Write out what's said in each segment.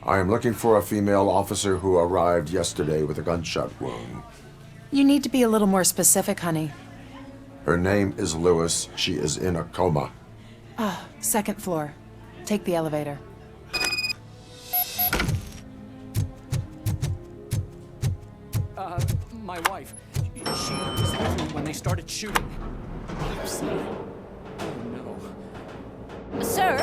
I am looking for a female officer who arrived yesterday with a gunshot wound. You need to be a little more specific, honey. Her name is Lewis. She is in a coma. Second floor. Take the elevator. My wife. She was with me when they started shooting. Oh no. Sir,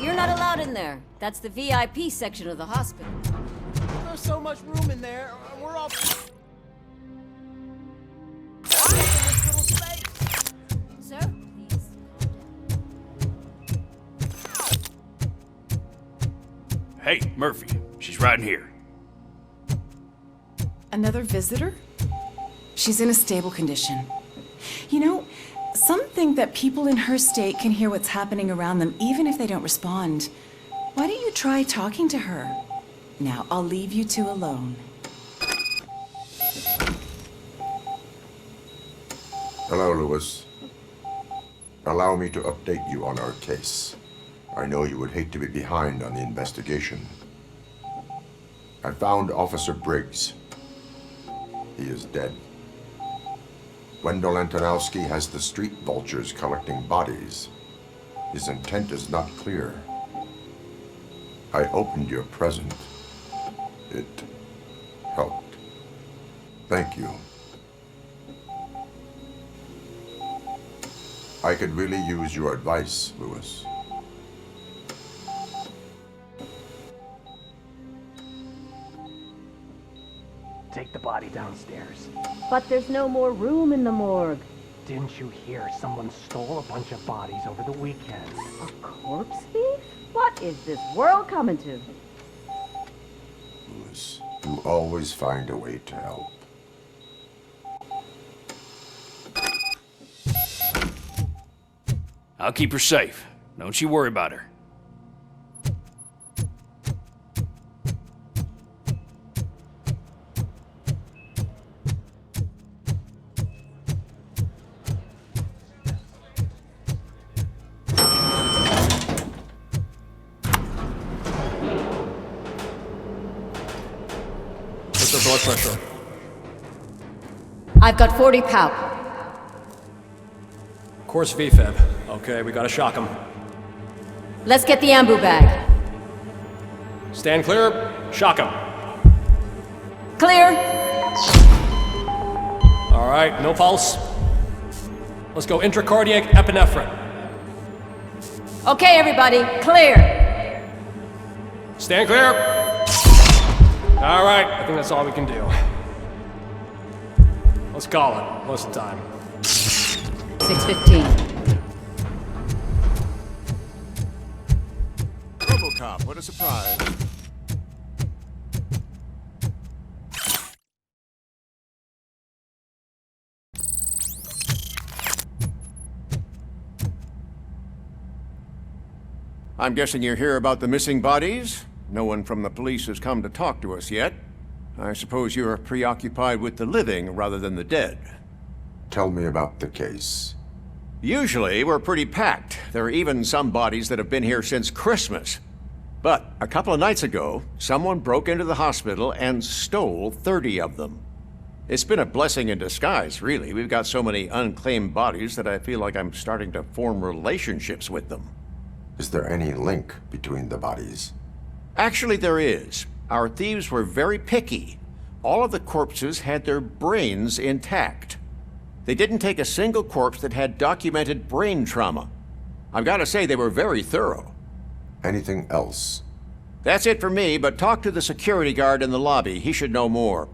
you're not allowed in there. That's the VIP section of the hospital. There's so much room in there. We're all... Sir, please. Hey, Murphy. She's right in here. Another visitor? She's in a stable condition. You know, some think that people in her state can hear what's happening around them even if they don't respond. Why don't you try talking to her? Now, I'll leave you two alone. Hello, Lewis. Allow me to update you on our case. I know you would hate to be behind on the investigation. I found Officer Briggs. He is dead. Wendell Antonowski has the street vultures collecting bodies. His intent is not clear. I opened your present. It helped. Thank you. I could really use your advice, Lewis. Take the body downstairs. But there's no more room in the morgue. Didn't you hear someone stole a bunch of bodies over the weekend? A corpse thief? What is this world coming to? Lewis, you always find a way to help. I'll keep her safe. Don't you worry about her. What's her blood pressure? I've got 40 pow. Course VFib. Okay, we gotta shock him. Let's get the ambu bag. Stand clear, shock him. Clear. All right, no pulse. Let's go intracardiac epinephrine. Okay, everybody, clear. Stand clear. All right, I think that's all we can do. Let's call it. What's the time? 6:15. RoboCop, what a surprise. I'm guessing you're here about the missing bodies? No one from the police has come to talk to us yet. I suppose you're preoccupied with the living rather than the dead. Tell me about the case. Usually, we're pretty packed. There are even some bodies that have been here since Christmas. But a couple of nights ago, someone broke into the hospital and stole 30 of them. It's been a blessing in disguise, really. We've got so many unclaimed bodies that I feel like I'm starting to form relationships with them. Is there any link between the bodies? Actually, there is. Our thieves were very picky. All of the corpses had their brains intact. They didn't take a single corpse that had documented brain trauma. I've got to say, they were very thorough. Anything else? That's it for me, but talk to the security guard in the lobby. He should know more.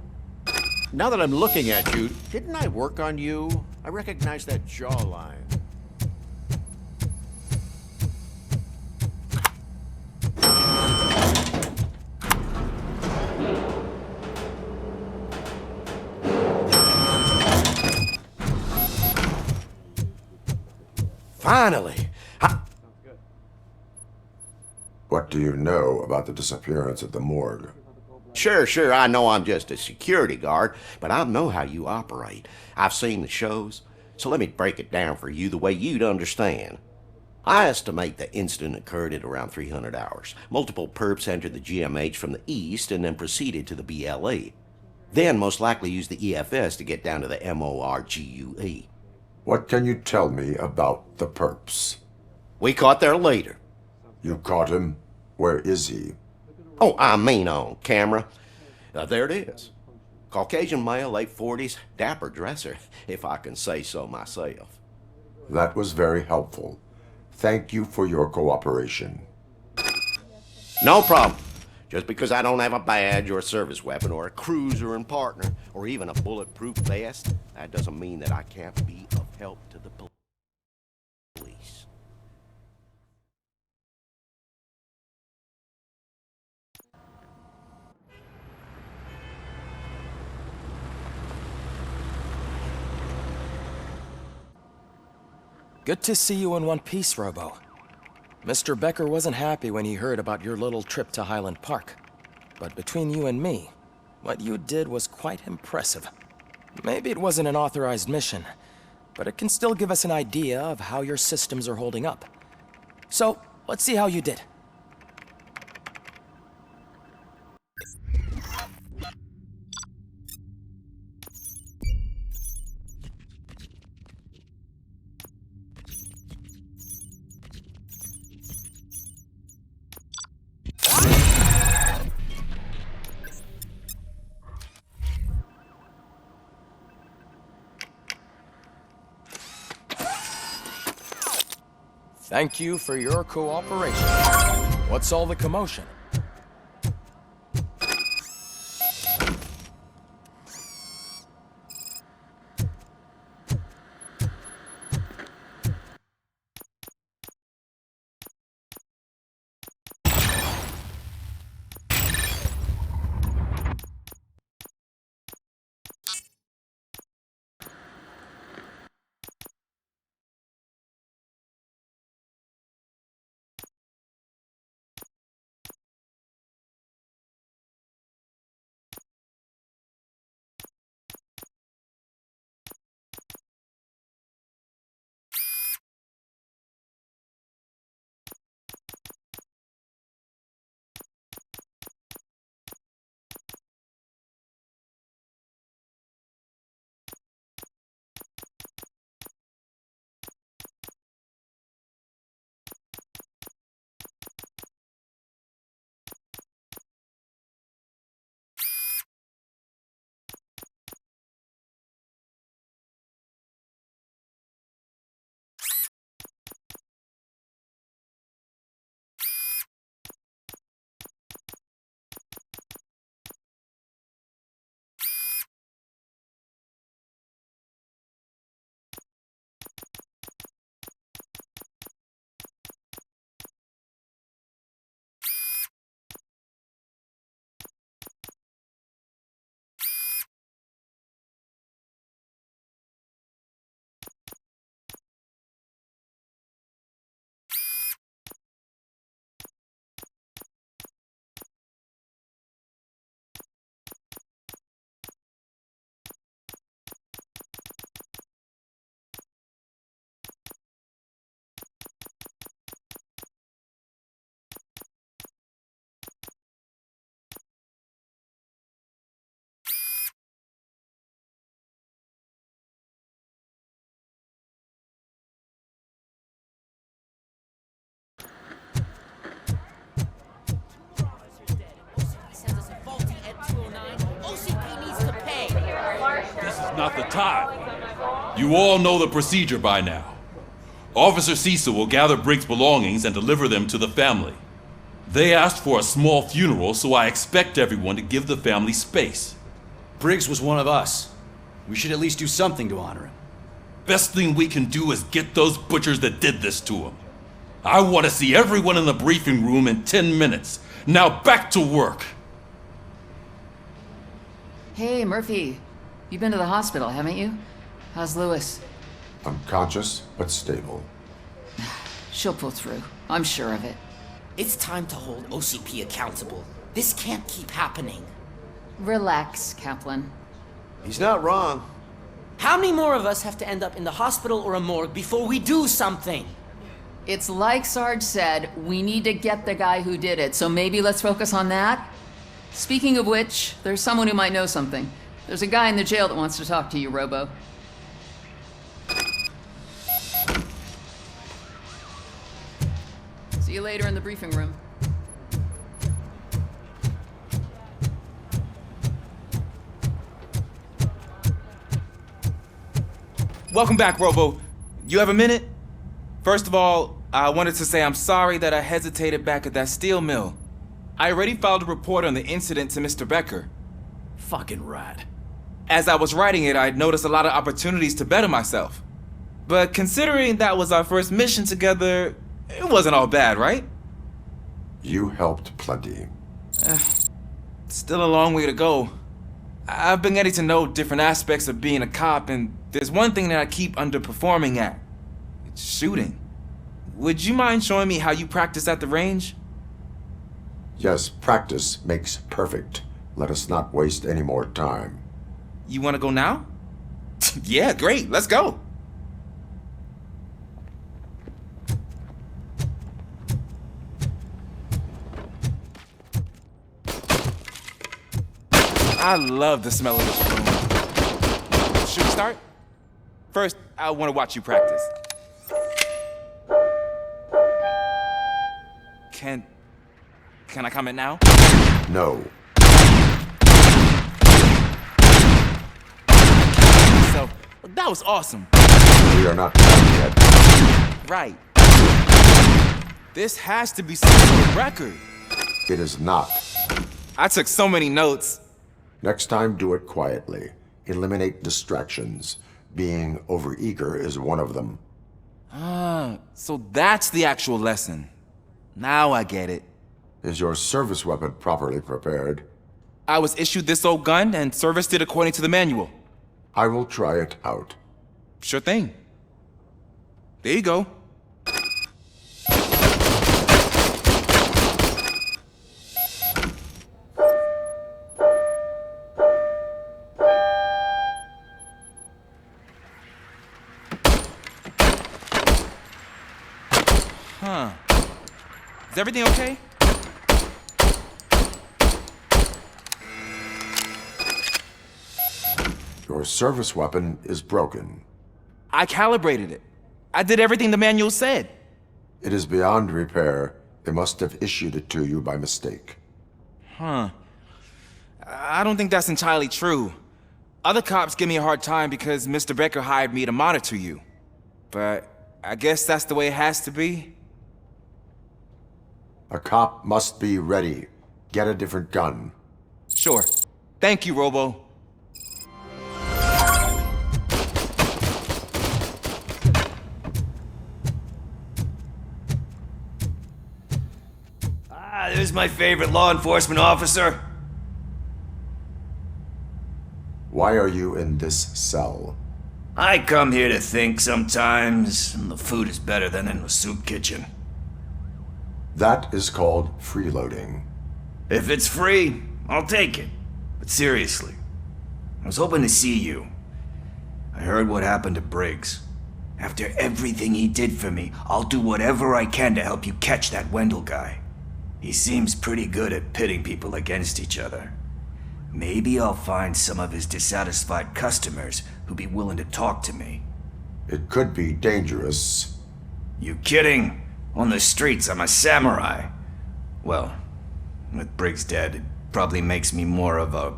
Now that I'm looking at you, didn't I work on you? I recognize that jawline. Finally! What do you know about the disappearance at the morgue? Sure, I know I'm just a security guard, but I know how you operate. I've seen the shows, so let me break it down for you the way you'd understand. I estimate the incident occurred at around 300 hours. Multiple perps entered the GMH from the east and then proceeded to the BLE. Then most likely used the EFS to get down to the MORGUE. What can you tell me about the perps? We caught their leader. You caught him? Where is he? Oh, I mean on camera. There it is. Caucasian male, late 40s, dapper dresser, if I can say so myself. That was very helpful. Thank you for your cooperation. No problem. Just because I don't have a badge or a service weapon or a cruiser and partner or even a bulletproof vest, that doesn't mean that I can't be of help to the police. Good to see you in one piece, Robo. Mr. Becker wasn't happy when he heard about your little trip to Highland Park. But between you and me, what you did was quite impressive. Maybe it wasn't an authorized mission, but it can still give us an idea of how your systems are holding up. So, let's see how you did. Thank you for your cooperation. What's all the commotion? Not the time. You all know the procedure by now. Officer Cecil will gather Briggs' belongings and deliver them to the family. They asked for a small funeral, so I expect everyone to give the family space. Briggs was one of us. We should at least do something to honor him. Best thing we can do is get those butchers that did this to him. I want to see everyone in the briefing room in 10 minutes. Now back to work. Hey, Murphy. You've been to the hospital, haven't you? How's Lewis? Unconscious, but stable. She'll pull through. I'm sure of it. It's time to hold OCP accountable. This can't keep happening. Relax, Kaplan. He's not wrong. How many more of us have to end up in the hospital or a morgue before we do something? It's like Sarge said, we need to get the guy who did it, so maybe let's focus on that? Speaking of which, there's someone who might know something. There's a guy in the jail that wants to talk to you, Robo. See you later in the briefing room. Welcome back, Robo. You have a minute? First of all, I wanted to say I'm sorry that I hesitated back at that steel mill. I already filed a report on the incident to Mr. Becker. Fucking rat. As I was writing it, I'd noticed a lot of opportunities to better myself. But considering that was our first mission together, it wasn't all bad, right? You helped plenty. Still a long way to go. I've been getting to know different aspects of being a cop, and there's one thing that I keep underperforming at. It's shooting. Would you mind showing me how you practice at the range? Yes, practice makes perfect. Let us not waste any more time. You want to go now? Yeah, great. Let's go. I love the smell of this room. Should we start? First, I want to watch you practice. Can I comment now? No. So, that was awesome. We are not done yet. Right. This has to be some sort of record. It is not. I took so many notes. Next time, do it quietly. Eliminate distractions. Being overeager is one of them. Ah, so that's the actual lesson. Now I get it. Is your service weapon properly prepared? I was issued this old gun and serviced it according to the manual. I will try it out. Sure thing. There you go. Huh. Is everything okay? Your service weapon is broken. I calibrated it. I did everything the manual said. It is beyond repair. They must have issued it to you by mistake. Huh. I don't think that's entirely true. Other cops give me a hard time because Mr. Becker hired me to monitor you. But I guess that's the way it has to be. A cop must be ready. Get a different gun. Sure. Thank you, Robo. There's my favorite law enforcement officer. Why are you in this cell? I come here to think sometimes, and the food is better than in the soup kitchen. That is called freeloading. If it's free, I'll take it. But seriously, I was hoping to see you. I heard what happened to Briggs. After everything he did for me, I'll do whatever I can to help you catch that Wendell guy. He seems pretty good at pitting people against each other. Maybe I'll find some of his dissatisfied customers who'd be willing to talk to me. It could be dangerous. You kidding? On the streets, I'm a samurai. Well, with Briggs dead, it probably makes me more of a...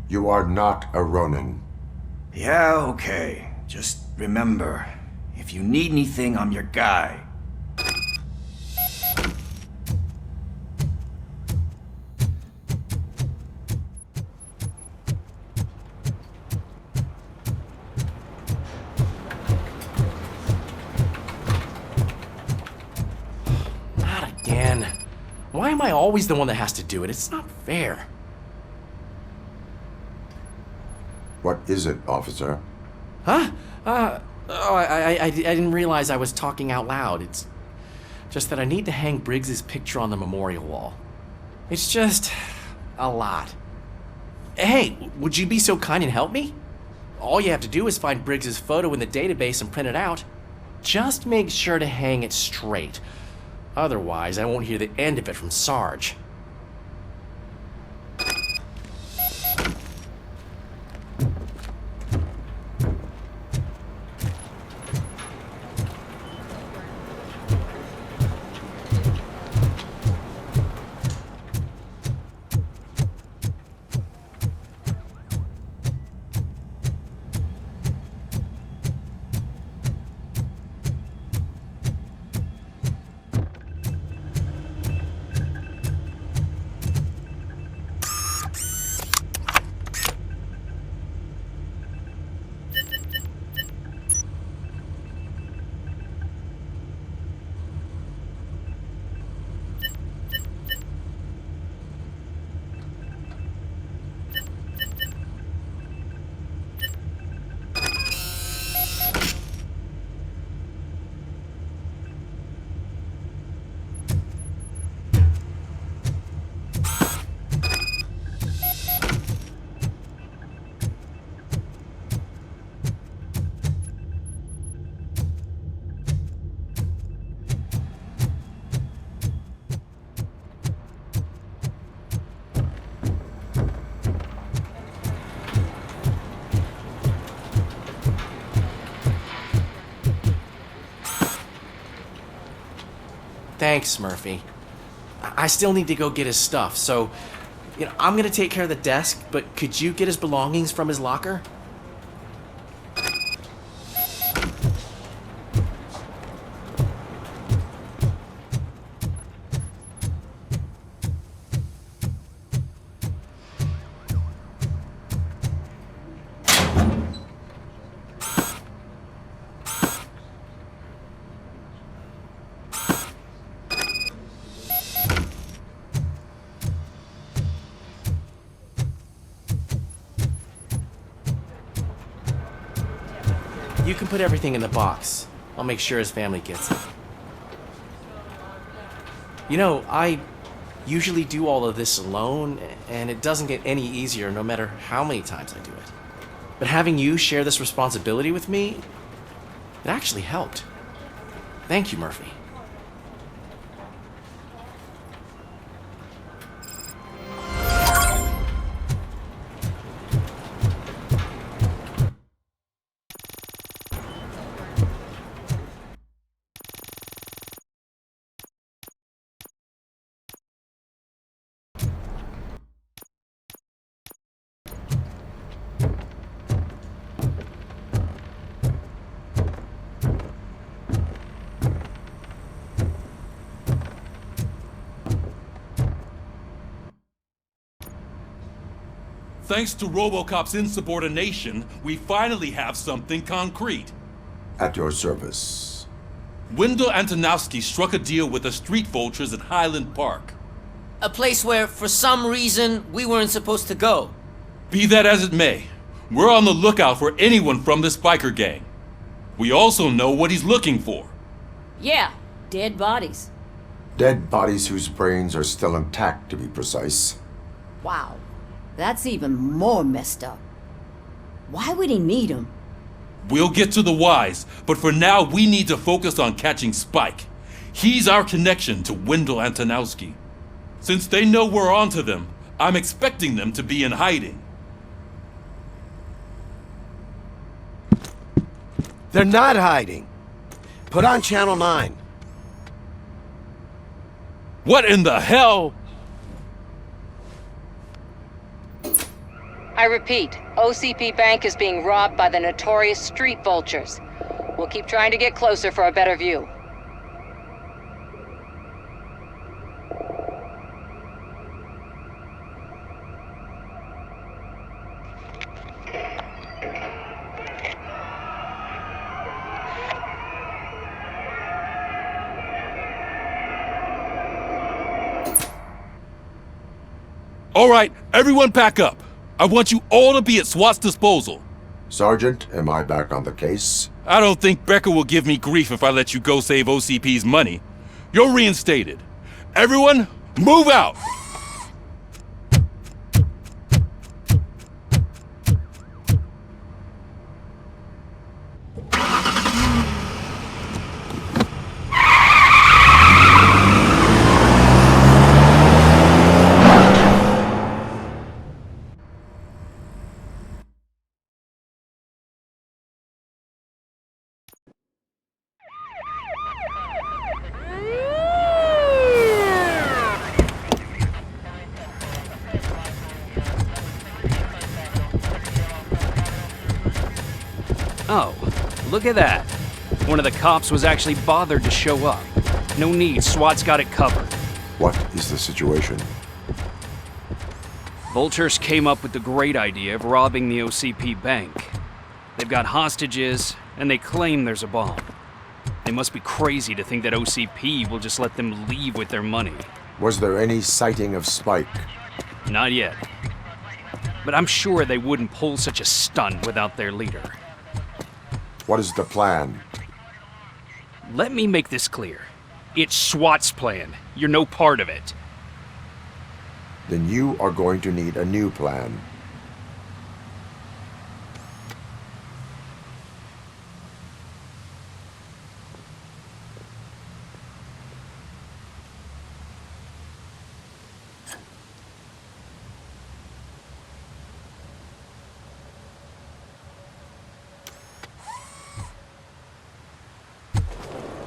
You are not a Ronin. Yeah, okay. Just remember, if you need anything, I'm your guy. Why am I always the one that has to do it? It's not fair. What is it, officer? Huh? I didn't realize I was talking out loud. It's just that I need to hang Briggs's picture on the memorial wall. It's just a lot. Hey, would you be so kind and help me? All you have to do is find Briggs's photo in the database and print it out. just make sure to hang it straight. Otherwise, I won't hear the end of it from Sarge. Thanks, Murphy. I still need to go get his stuff, so, I'm gonna take care of the desk, but could you get his belongings from his locker? You can put everything in the box. I'll make sure his family gets it. I usually do all of this alone, and it doesn't get any easier no matter how many times I do it. But having you share this responsibility with me, it actually helped. Thank you, Murphy. Thanks to RoboCop's insubordination, we finally have something concrete. At your service. Wendell Antonowski struck a deal with the street vultures at Highland Park. A place where, for some reason, we weren't supposed to go. Be that as it may, we're on the lookout for anyone from this biker gang. We also know what he's looking for. Yeah, dead bodies. Dead bodies whose brains are still intact, to be precise. Wow, that's even more messed up. Why would he need them? We'll get to the whys, but for now we need to focus on catching Spike. He's our connection to Wendell Antonowski. Since they know we're onto them, I'm expecting them to be in hiding. They're not hiding. Put on Channel 9. What in the hell? I repeat, OCP Bank is being robbed by the notorious street vultures. We'll keep trying to get closer for a better view. All right, everyone pack up. I want you all to be at SWAT's disposal. Sergeant, am I back on the case? I don't think Becker will give me grief if I let you go save OCP's money. You're reinstated. Everyone, move out! Oh, look at that. One of the cops was actually bothered to show up. No need, SWAT's got it covered. What is the situation? Vultures came up with the great idea of robbing the OCP bank. They've got hostages, and they claim there's a bomb. They must be crazy to think that OCP will just let them leave with their money. Was there any sighting of Spike? Not yet. But I'm sure they wouldn't pull such a stunt without their leader. What is the plan? Let me make this clear. It's SWAT's plan. You're no part of it. Then you are going to need a new plan.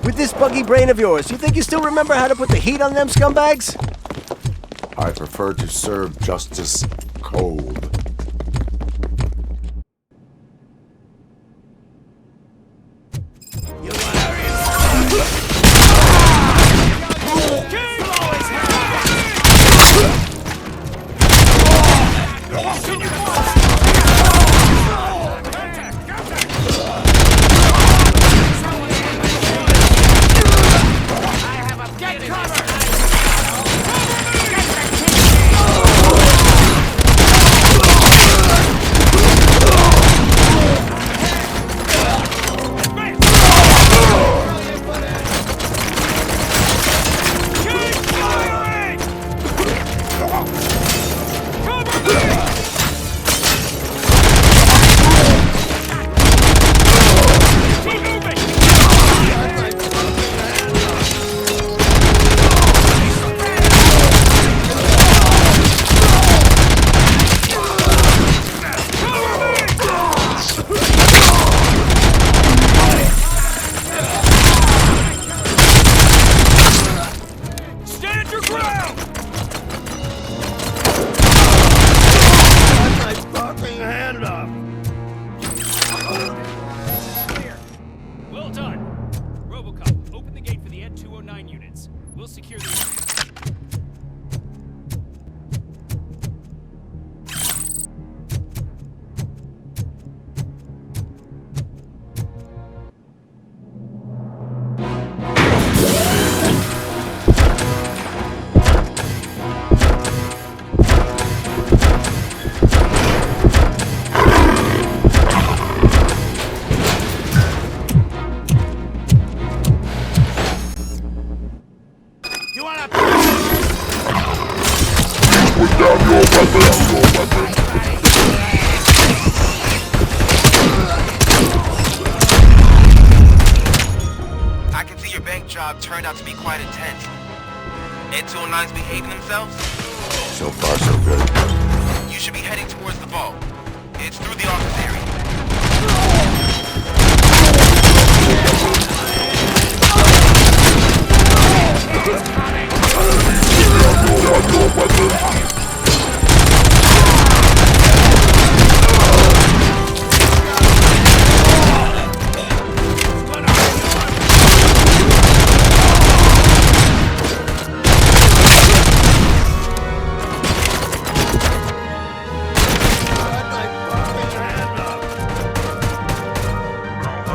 With this buggy brain of yours, you think you still remember how to put the heat on them scumbags? I prefer to serve justice cold. Well done. RoboCop, open the gate for the Ed 209 units. We'll secure the area. I can see your bank job turned out to be quite intense. Ed 209's behaving themselves? So far, so good. You should be heading towards the vault. It's through the office area.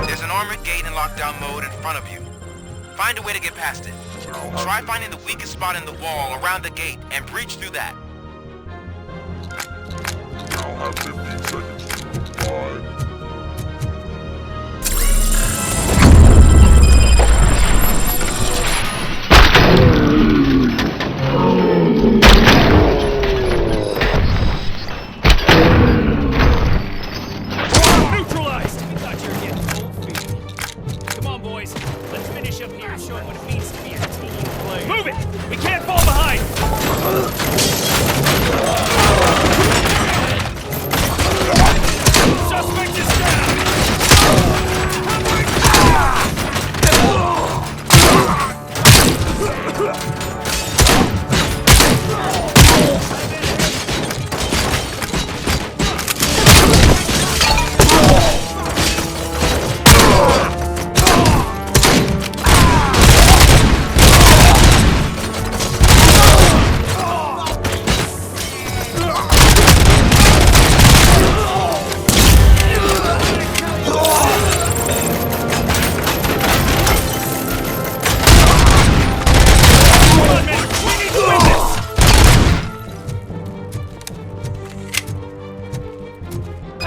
There's an armored gate in lockdown mode in front of you. Find a way to get past it. Try finding the weakest spot in the wall around the gate and breach through that. I'll have 15 seconds to comply. Neutralized! We thought you were getting cold feet. Come on, boys. Let's finish up here and show them what it means to be a team player. Move it! We can't fall behind!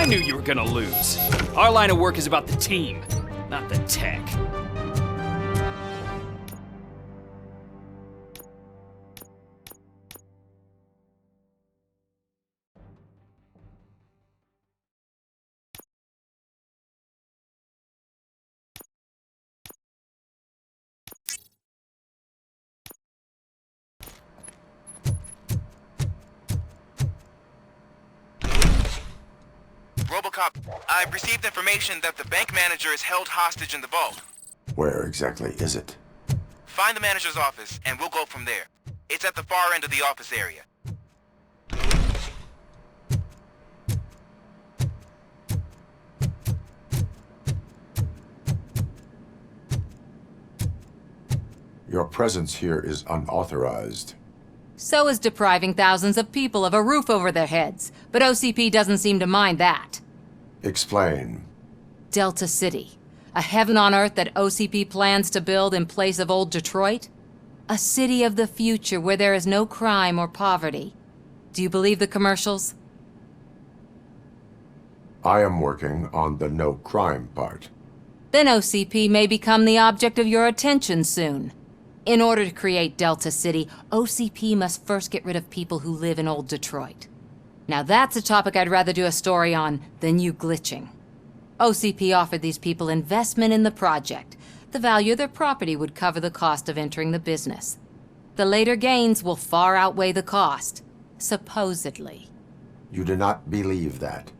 I knew you were gonna lose. Our line of work is about the team, not the tech. RoboCop, I've received information that the bank manager is held hostage in the vault. Where exactly is it? Find the manager's office, and we'll go from there. It's at the far end of the office area. Your presence here is unauthorized. So is depriving thousands of people of a roof over their heads. But OCP doesn't seem to mind that. Explain. Delta City. A heaven on earth that OCP plans to build in place of old Detroit? A city of the future where there is no crime or poverty. Do you believe the commercials? I am working on the no crime part. Then OCP may become the object of your attention soon. In order to create Delta City, OCP must first get rid of people who live in old Detroit. Now that's a topic I'd rather do a story on than you glitching. OCP offered these people investment in the project. The value of their property would cover the cost of entering the business. The later gains will far outweigh the cost, supposedly. You do not believe that?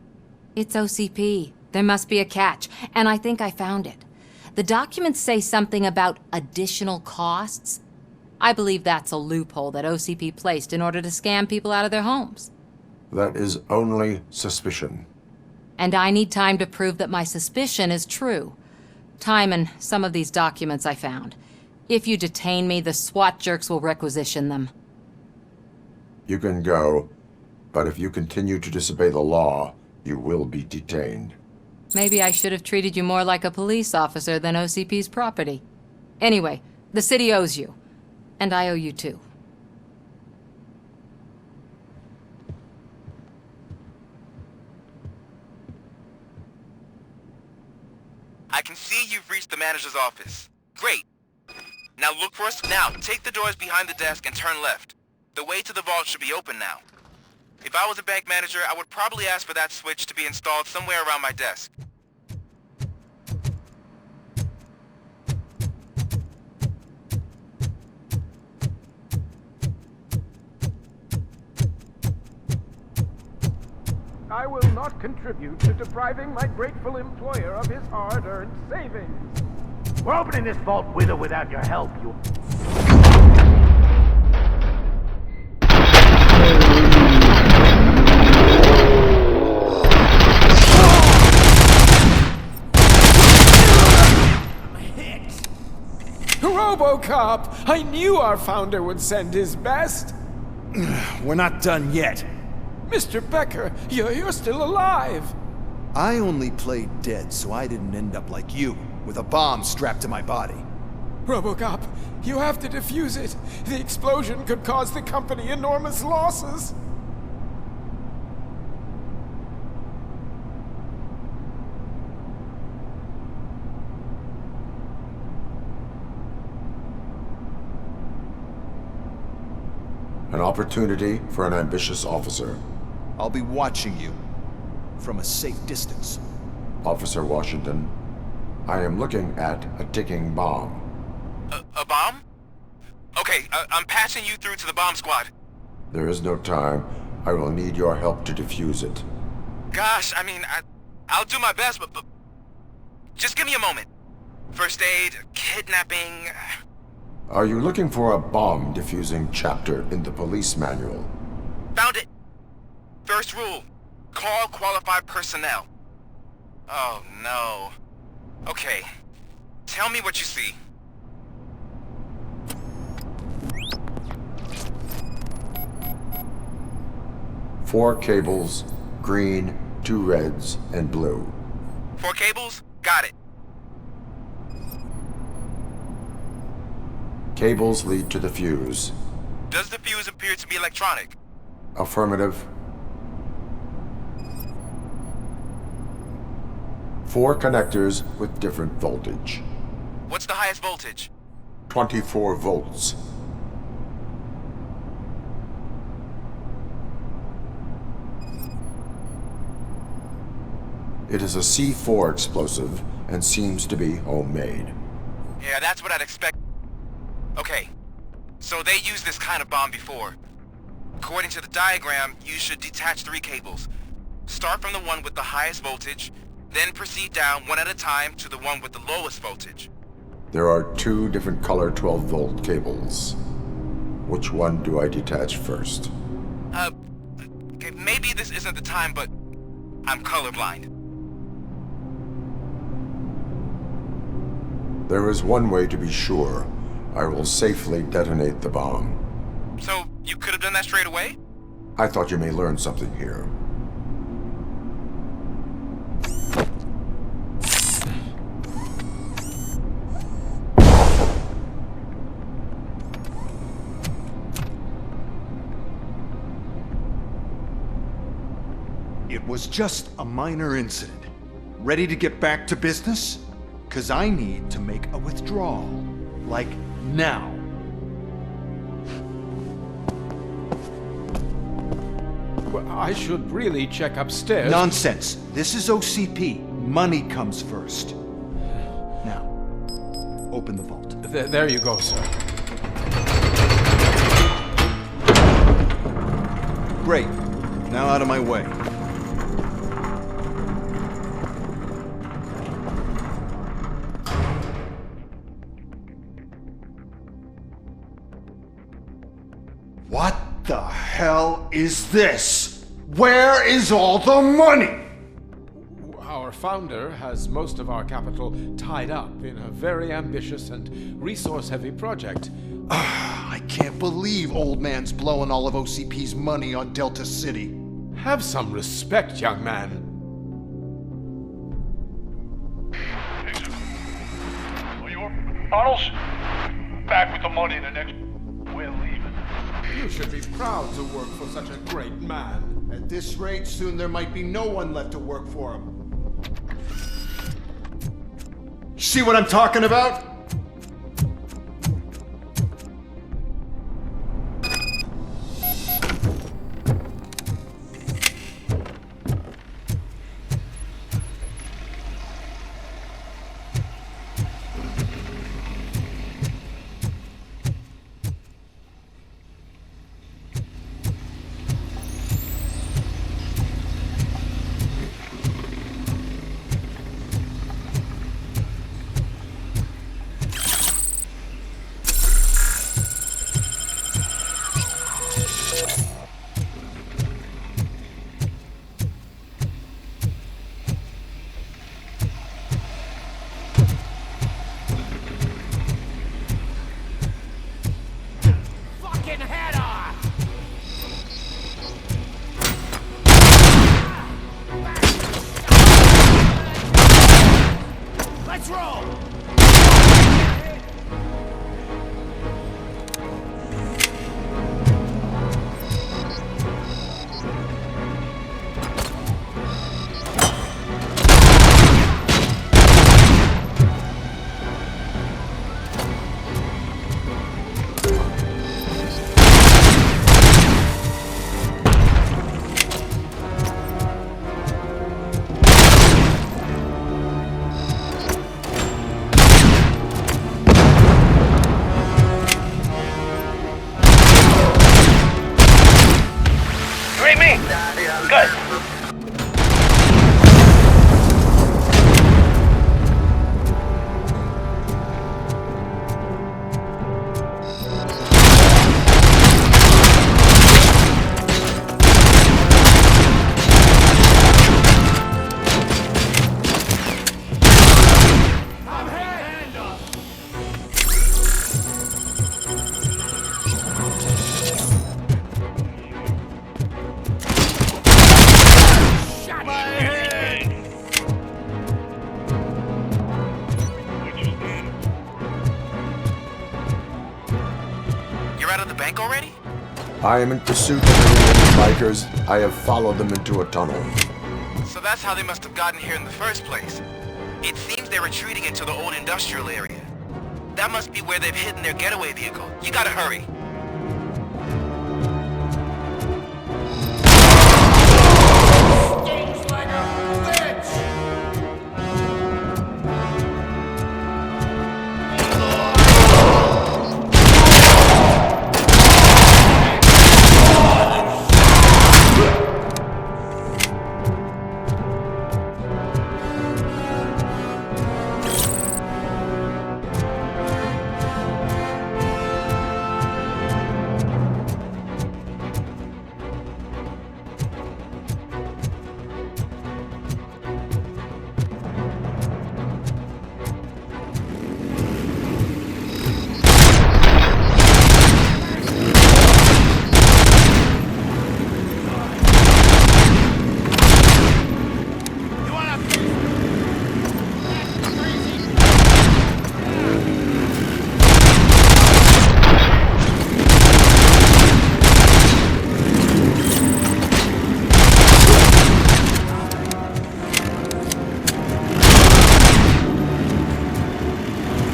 It's OCP. There must be a catch, and I think I found it. The documents say something about additional costs. I believe that's a loophole that OCP placed in order to scam people out of their homes. That is only suspicion. And I need time to prove that my suspicion is true. Time and some of these documents I found. If you detain me, the SWAT jerks will requisition them. You can go, but if you continue to disobey the law, you will be detained. Maybe I should have treated you more like a police officer than OCP's property. Anyway, the city owes you. And I owe you too. I can see you've reached the manager's office. Great. Now look for us. Now, take the doors behind the desk and turn left. The way to the vault should be open now. If I was a bank manager, I would probably ask for that switch to be installed somewhere around my desk. I will not contribute to depriving my grateful employer of his hard-earned savings. We're opening this vault with or without your help, you... RoboCop! I knew our founder would send his best! We're not done yet. Mr. Becker, you're still alive! I only played dead so I didn't end up like you, with a bomb strapped to my body. RoboCop, you have to defuse it. The explosion could cause the company enormous losses. An opportunity for an ambitious officer. I'll be watching you from a safe distance. Officer Washington, I am looking at a ticking bomb. A bomb? Okay, I'm passing you through to the bomb squad. There is no time. I will need your help to defuse it. Gosh, I mean, I'll do my best, but just give me a moment. First aid, kidnapping... Are you looking for a bomb defusing chapter in the police manual? Found it! First rule, call qualified personnel. Oh no. Okay, tell me what you see. Four cables, green, 2 reds, and blue. 4 cables? Got it. Cables lead to the fuse. Does the fuse appear to be electronic? Affirmative. 4 connectors with different voltage. What's the highest voltage? 24 volts. It is a C4 explosive and seems to be homemade. Yeah, that's what I'd expect. Okay, so they used this kind of bomb before. According to the diagram, you should detach 3 cables. Start from the one with the highest voltage, then proceed down one at a time to the one with the lowest voltage. There are 2 different color 12-volt cables. Which one do I detach first? Okay, maybe this isn't the time, but I'm colorblind. There is one way to be sure. I will safely detonate the bomb. So, you could have done that straight away? I thought you may learn something here. It was just a minor incident. Ready to get back to business? 'Cause I need to make a withdrawal. Like, now. Well, I should really check upstairs. Nonsense. This is OCP. Money comes first. Now, open the vault. There you go, sir. Great. Now out of my way. What the hell is this? Where is all the money? Our founder has most of our capital tied up in a very ambitious and resource-heavy project. I can't believe old man's blowing all of OCP's money on Delta City. Have some respect, young man. Arnold's back with the money in the next... We're leaving. You should be proud to work for such a great man. At this rate, soon there might be no one left to work for him. See what I'm talking about? I am in pursuit of the bikers. I have followed them into a tunnel. So that's how they must have gotten here in the first place. It seems they're retreating into the old industrial area. That must be where they've hidden their getaway vehicle. You gotta hurry.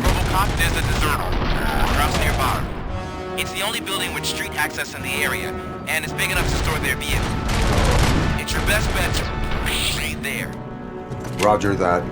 RoboCop, there's a discernible across nearby. It's the only building with street access in the area, and it's big enough to store their vehicle. It's your best bet to stay there. Roger that.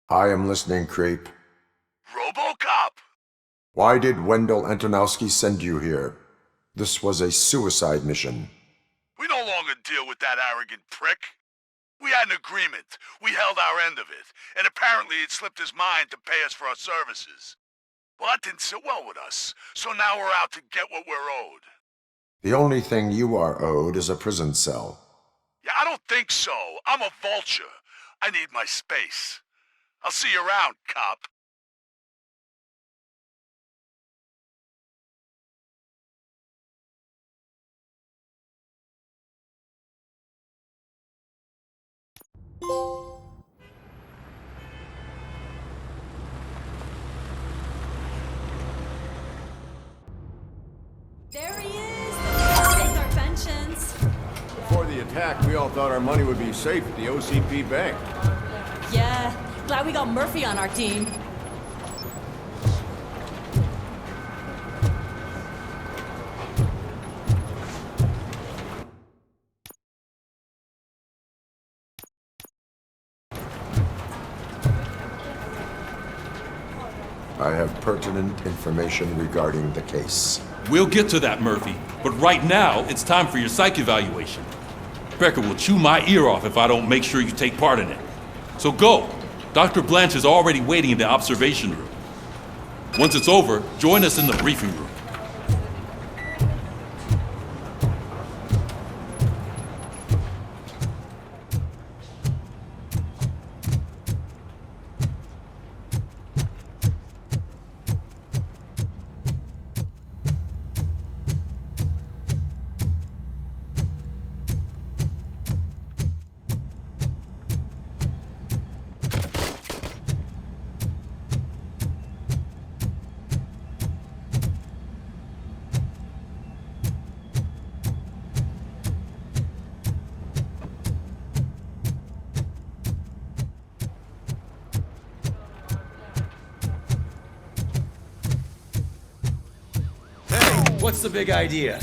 I am listening, Creep. RoboCop! Why did Wendell Antonowski send you here? This was a suicide mission. We no longer deal with that arrogant prick. We had an agreement. We held our end of it. And apparently it slipped his mind to pay us for our services. Well, that didn't sit well with us. So now we're out to get what we're owed. The only thing you are owed is a prison cell. Yeah, I don't think so. I'm a vulture. I need my space. I'll see you around, cop. There he is! Take our pensions. Before the attack, we all thought our money would be safe at the OCP bank. Yeah, glad we got Murphy on our team. I have pertinent information regarding the case. We'll get to that, Murphy. But right now, it's time for your psych evaluation. Becker will chew my ear off if I don't make sure you take part in it. So go. Dr. Blanche is already waiting in the observation room. Once it's over, join us in the briefing room. What's the big idea?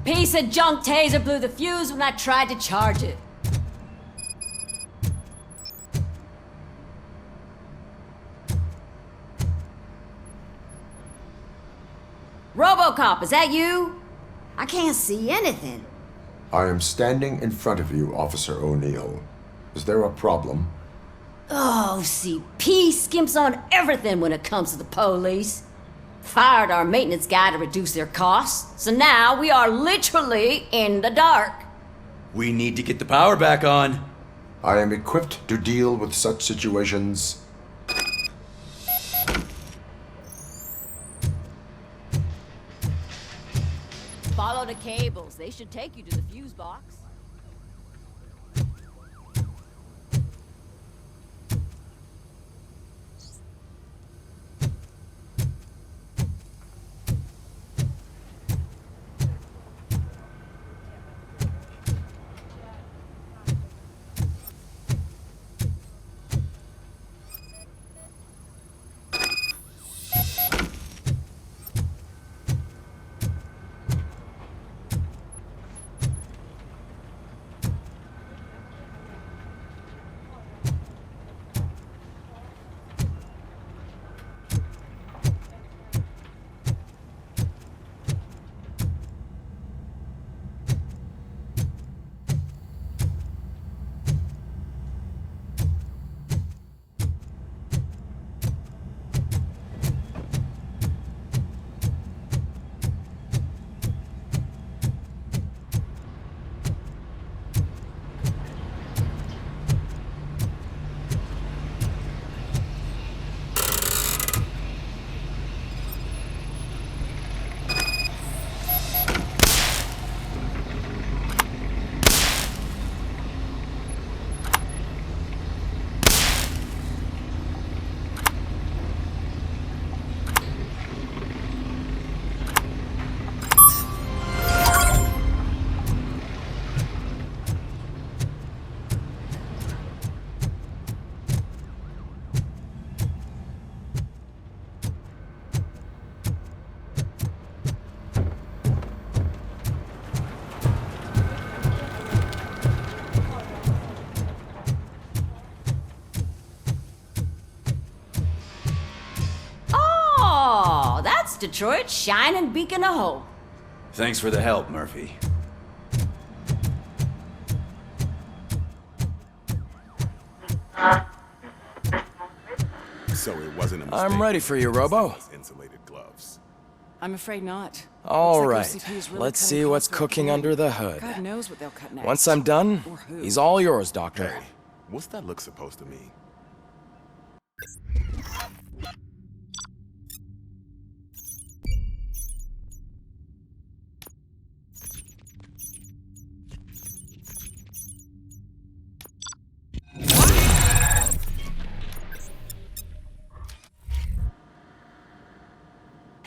Piece of junk taser blew the fuse when I tried to charge it. RoboCop, is that you? I can't see anything. I am standing in front of you, Officer O'Neill. Is there a problem? Oh, CP skimps on everything when it comes to the police. Fired our maintenance guy to reduce their costs, so now we are literally in the dark. We need to get the power back on. I am equipped to deal with such situations. Follow the cables. They should take you to the fuse box. West Detroit's shining beacon of hope. Thanks for the help, Murphy. So it wasn't a mistake. I'm ready for you, Robo. Insulated gloves. I'm afraid not. All Looks right, like OCP is really let's cutting see what's costs cooking where it under can. the hood. God knows what they'll cut next. Once I'm done, Or who. he's all yours, Doctor. Hey, what's that look supposed to mean?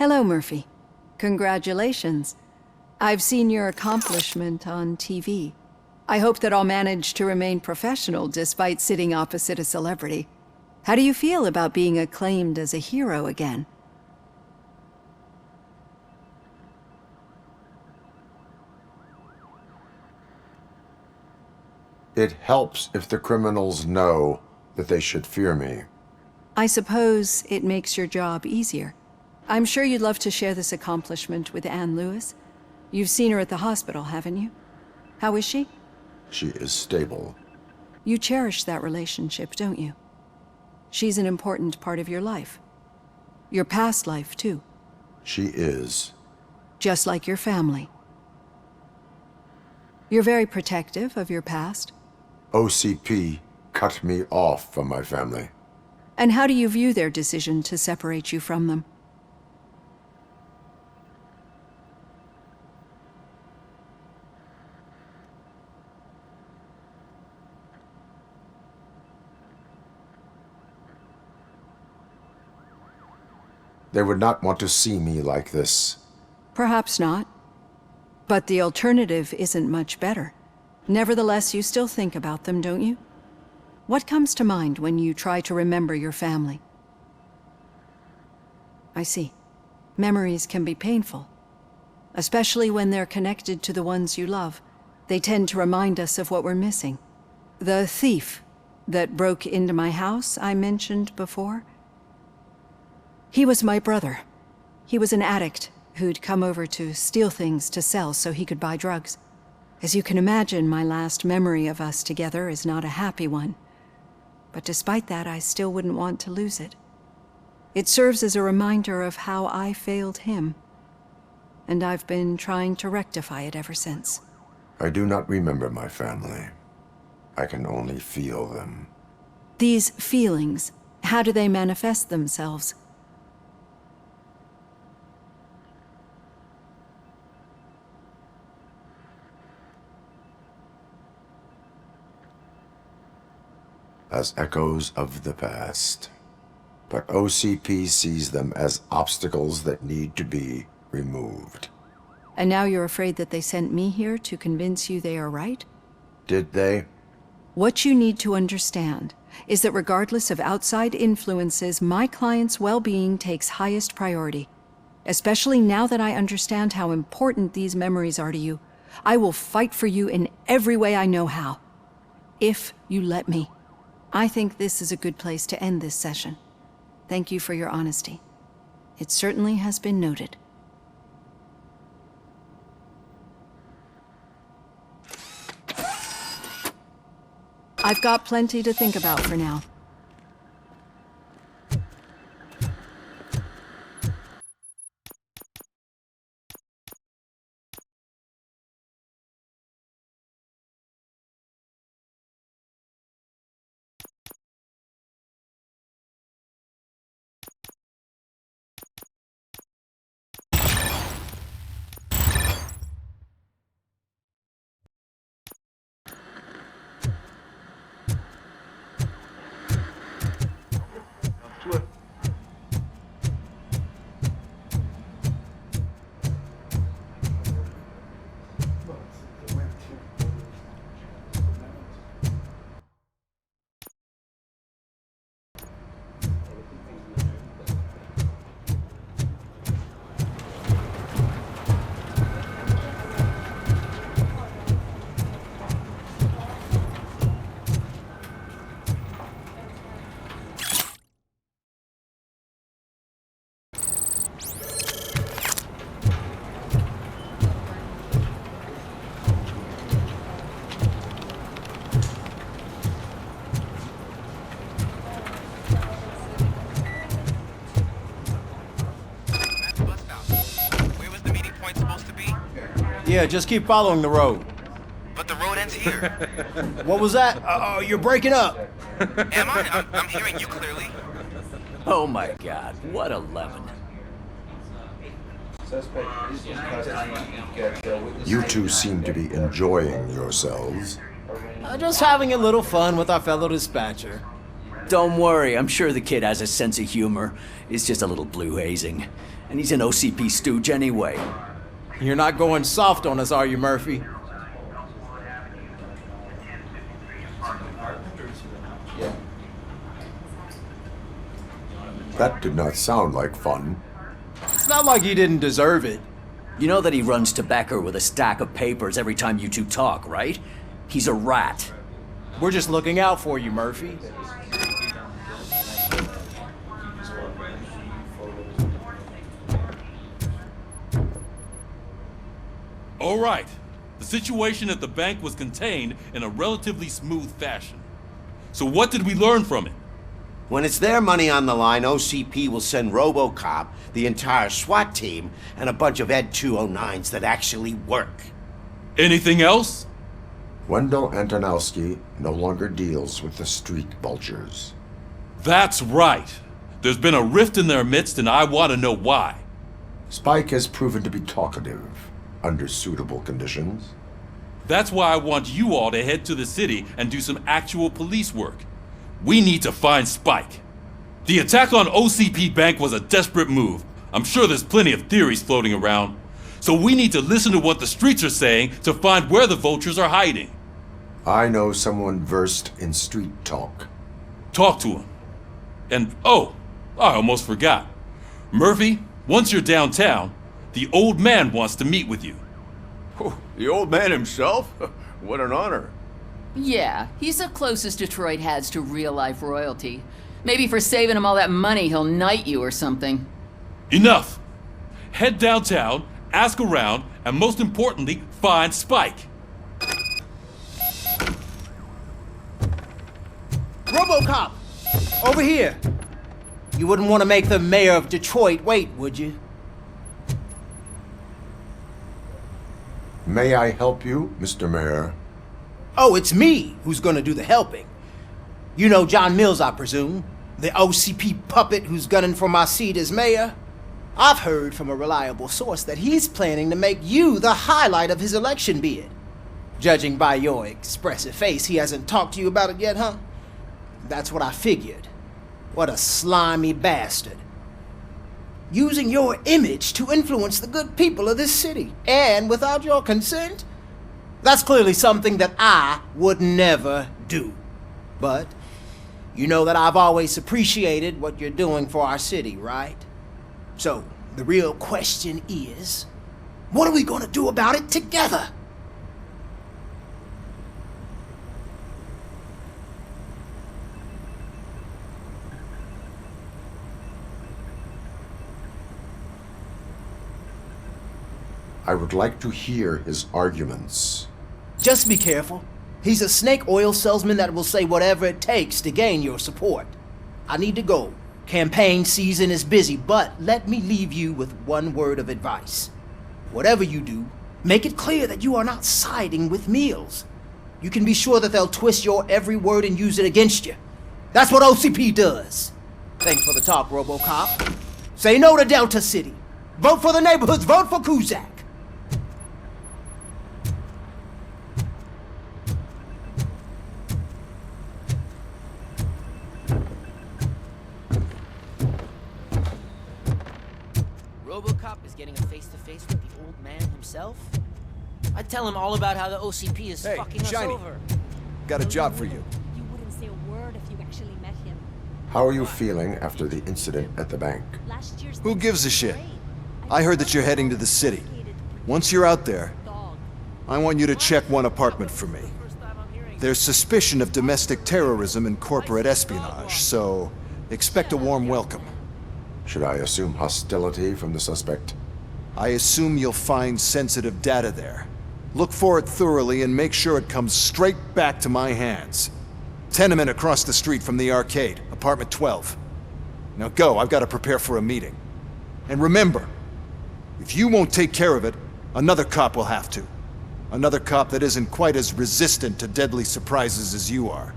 Hello, Murphy. Congratulations. I've seen your accomplishment on TV. I hope that I'll manage to remain professional despite sitting opposite a celebrity. How do you feel about being acclaimed as a hero again? It helps if the criminals know that they should fear me. I suppose it makes your job easier. I'm sure you'd love to share this accomplishment with Anne Lewis. You've seen her at the hospital, haven't you? How is she? She is stable. You cherish that relationship, don't you? She's an important part of your life. Your past life, too. She is. Just like your family. You're very protective of your past. OCP cut me off from my family. And how do you view their decision to separate you from them? They would not want to see me like this. Perhaps not. But the alternative isn't much better. Nevertheless, you still think about them, don't you? What comes to mind when you try to remember your family? I see. Memories can be painful. Especially when they're connected to the ones you love. They tend to remind us of what we're missing. The thief that broke into my house I mentioned before? He was my brother. He was an addict who'd come over to steal things to sell so he could buy drugs. As you can imagine, my last memory of us together is not a happy one. But despite that, I still wouldn't want to lose it. It serves as a reminder of how I failed him. And I've been trying to rectify it ever since. I do not remember my family. I can only feel them. These feelings, how do they manifest themselves? As echoes of the past. But OCP sees them as obstacles that need to be removed. And now you're afraid that they sent me here to convince you they are right? Did they? What you need to understand is that regardless of outside influences, my client's well-being takes highest priority. Especially now that I understand how important these memories are to you. I will fight for you in every way I know how. If you let me. I think this is a good place to end this session. Thank you for your honesty. It certainly has been noted. I've got plenty to think about for now. Yeah, just keep following the road. But the road ends here. What was that? Oh, you're breaking up. Am I? I'm hearing you clearly. Oh my god, what a lemon. You two seem to be enjoying yourselves. Just having a little fun with our fellow dispatcher. Don't worry, I'm sure the kid has a sense of humor. It's just a little blue hazing. And he's an OCP stooge anyway. You're not going soft on us, are you, Murphy? That did not sound like fun. It's not like he didn't deserve it. You know that he runs to Becker with a stack of papers every time you two talk, right? He's a rat. We're just looking out for you, Murphy. All right. The situation at the bank was contained in a relatively smooth fashion. So what did we learn from it? When it's their money on the line, OCP will send RoboCop, the entire SWAT team, and a bunch of Ed 209s that actually work. Anything else? Wendell Antonowski no longer deals with the street vultures. That's right. There's been a rift in their midst, and I want to know why. Spike has proven to be talkative, under suitable conditions. That's why I want you all to head to the city and do some actual police work. We need to find Spike. The attack on OCP Bank was a desperate move. I'm sure there's plenty of theories floating around. So we need to listen to what the streets are saying to find where the vultures are hiding. I know someone versed in street talk. Talk to him. And, oh, I almost forgot. Murphy, once you're downtown, the old man wants to meet with you. Oh, the old man himself? What an honor. Yeah, he's the closest Detroit has to real-life royalty. Maybe for saving him all that money, he'll knight you or something. Enough! Head downtown, ask around, and most importantly, find Spike. RoboCop! Over here! You wouldn't want to make the mayor of Detroit wait, would you? May I help you, Mr. Mayor? Oh, it's me who's gonna do the helping. You know John Mills, I presume? The OCP puppet who's gunning for my seat as mayor? I've heard from a reliable source that he's planning to make you the highlight of his election bid. Judging by your expressive face, he hasn't talked to you about it yet, huh? That's what I figured. What a slimy bastard. Using your image to influence the good people of this city, and without your consent? That's clearly something that I would never do. But you know that I've always appreciated what you're doing for our city, right? So, the real question is, what are we gonna do about it together? I would like to hear his arguments. Just be careful. He's a snake oil salesman that will say whatever it takes to gain your support. I need to go. Campaign season is busy, but let me leave you with one word of advice. Whatever you do, make it clear that you are not siding with Mills. You can be sure that they'll twist your every word and use it against you. That's what OCP does. Thanks for the talk, RoboCop. Say no to Delta City. Vote for the neighborhoods. Vote for Kuzak. RoboCop is getting a face-to-face with the old man himself? I'd tell him all about how the OCP is fucking Shiny. us over. Got a job for you. You wouldn't say a word if you actually met him. How are you feeling after the incident at the bank? Who gives a shit? I heard that you're heading to the city. Once you're out there, I want you to check one apartment for me. There's suspicion of domestic terrorism and corporate espionage, so expect a warm welcome. Should I assume hostility from the suspect? I assume you'll find sensitive data there. Look for it thoroughly and make sure it comes straight back to my hands. Tenement across the street from the arcade, apartment 12. Now go, I've got to prepare for a meeting. And remember, if you won't take care of it, Another cop will have to. Another cop that isn't quite as resistant to deadly surprises as you are.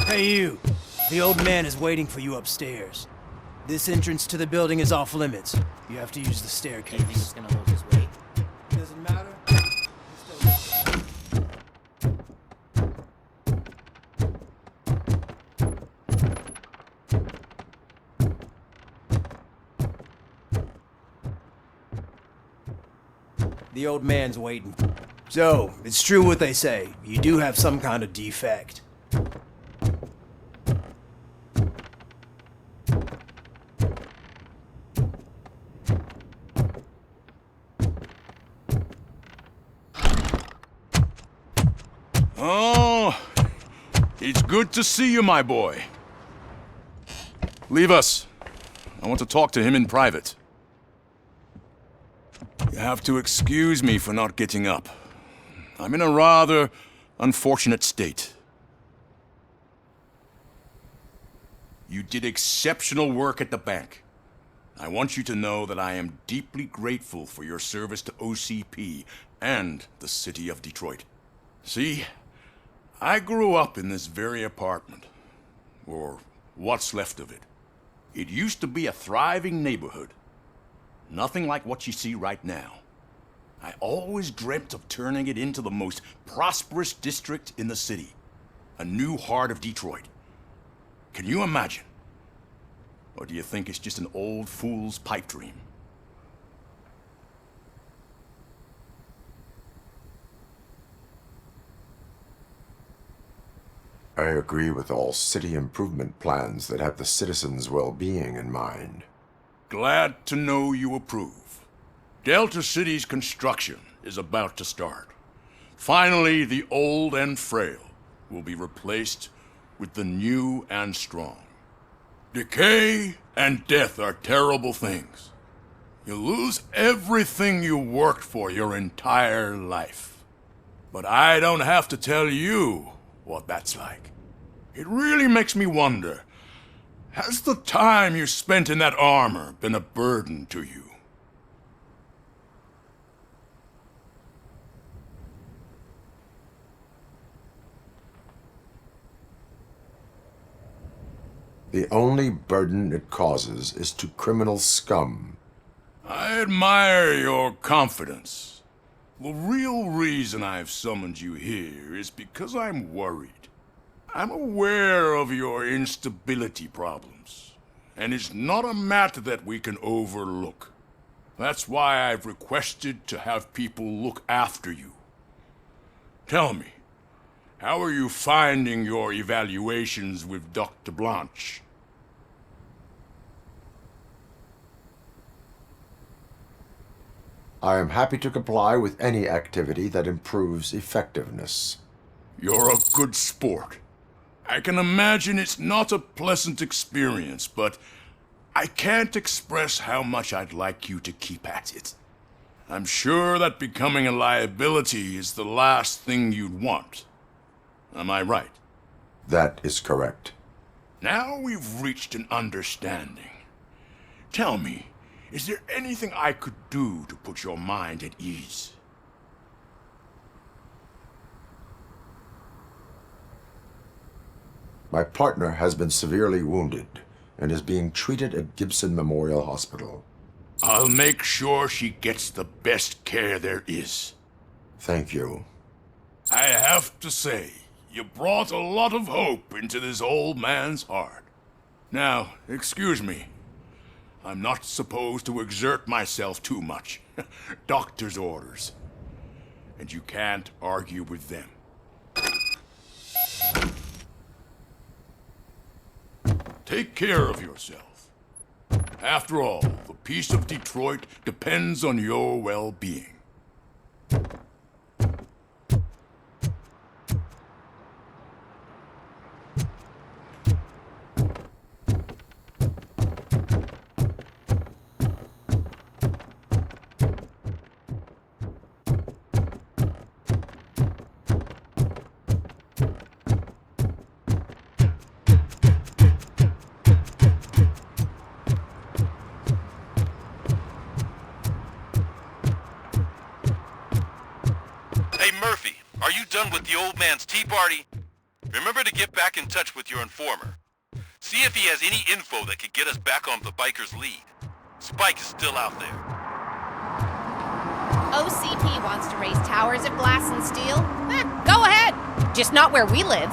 Hey you, the old man is waiting for you upstairs. This entrance to the building is off limits. You have to use the staircase. You think it's gonna hold his weight? Doesn't matter. The old man's waiting. So, it's true what they say. You do have some kind of defect. Oh, it's good to see you, my boy. Leave us. I want to talk to him in private. You have to excuse me for not getting up. I'm in a rather unfortunate state. You did exceptional work at the bank. I want you to know that I am deeply grateful for your service to OCP and the city of Detroit. See, I grew up in this very apartment, or what's left of it. It used to be a thriving neighborhood. Nothing like what you see right now. I always dreamt of turning it into the most prosperous district in the city. A new heart of Detroit. Can you imagine? Or do you think it's just an old fool's pipe dream? I agree with all city improvement plans that have the citizens' well-being in mind. Glad to know you approve. Delta City's construction is about to start. Finally, the old and frail will be replaced with the new and strong. Decay and death are terrible things. You lose everything you worked for your entire life. But I don't have to tell you what that's like. It really makes me wonder, has the time you spent in that armor been a burden to you? The only burden it causes is to criminal scum. I admire your confidence. The real reason I've summoned you here is because I'm worried. I'm aware of your instability problems, and it's not a matter that we can overlook. That's why I've requested to have people look after you. Tell me, how are you finding your evaluations with Dr. Blanche? I am happy to comply with any activity that improves effectiveness. You're a good sport. I can imagine it's not a pleasant experience, but I can't express how much I'd like you to keep at it. I'm sure that becoming a liability is the last thing you'd want. Am I right? That is correct. Now we've reached an understanding. Tell me, is there anything I could do to put your mind at ease? My partner has been severely wounded and is being treated at Gibson Memorial Hospital. I'll make sure she gets the best care there is. Thank you. I have to say, you brought a lot of hope into this old man's heart. Now, excuse me. I'm not supposed to exert myself too much. Doctor's orders. And you can't argue with them. Take care of yourself. After all, the peace of Detroit depends on your well-being. Murphy, are you done with the old man's tea party? Remember to get back in touch with your informer. See if he has any info that could get us back on the biker's lead. Spike is still out there. OCP wants to raise towers of glass and steel? Go ahead! Just not where we live.